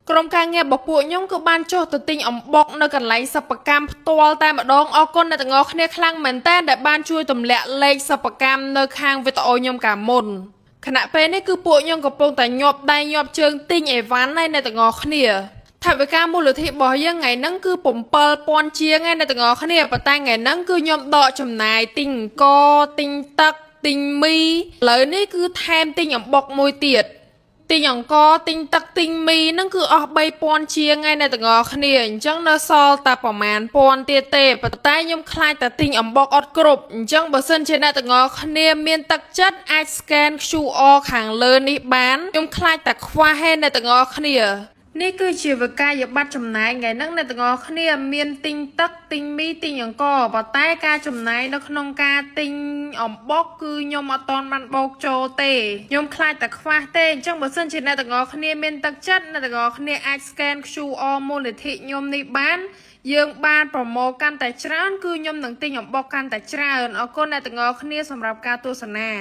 ក្រុមការងារបពួកខ្ញុំក៏បានចុះទៅទិញអំបុកនៅកន្លែងសិប្បកម្មផ្ទាល់តែម្ដងអរគុណអ្នកទាំងអស់គ្នាខ្លាំងមែនតើដែលបានជួយទម្លាក់លេខសិប្បកម្មនៅខាងវីដេអូខ្ញុំកាលមុនខណៈពេលនេះគឺពួកខ្ញុំកំពុងតែញាប់ដៃញាប់ជើងទិញអីវ៉ាន់ហើយអ្នកទាំងអស់គ្នាថវិកាមូលនិធិរបស់យើងថ្ងៃហ្នឹងគឺ7,000ជាងឯអ្នកទាំងអស់គ្នាប៉ុន្តែថ្ងៃហ្នឹងគឺខ្ញុំដកចំណាយទិញអង្គទិញទឹកទិញមីឥឡូវនេះគឺថែមទិញអំបុកមួយទៀតទិញអង្គទិញទឹកទិញមីហ្នឹងគឺអស់3,000ជាងឯអ្នកទាំងអស់គ្នាអញ្ចឹងនៅសល់តែប្រមាណ1,000ទៀតទេប៉ុន្តែខ្ញុំខ្លាចតែទិញអំបុកអត់គ្រប់អញ្ចឹងបើសិនជាអ្នកទាំងអស់គ្នាមានទឹកចិត្តអាច scan QR ខាងលើនេះបានខ្ញុំខ្លាចតែខ្វះឯអ្នកទាំងអស់គ្នានេះគឺជាវិក័យប័ត្រចំណាយថ្ងៃហ្នឹងអ្នកទាំងអស់គ្នាមានទិញទឹកទិញមីទិញអង្គប៉ុន្តែការចំណាយនៅក្នុងការទិញអំបុកគឺខ្ញុំអត់ទាន់បានបោកចូលទេខ្ញុំខ្លាចតែខ្វះទេអញ្ចឹងបើសិនជាអ្នកទាំងអស់គ្នាមានទឹកចិត្តអ្នកទាំងអស់គ្នាអាច scan QR មូលនិធិខ្ញុំនេះបានយើងបានប្រម៉ូកាន់តែច្រើនគឺខ្ញុំនឹងទិញអំបុកកាន់តែច្រើនអរគុណអ្នកទាំងអស់គ្នាសម្រាប់ការទស្សនា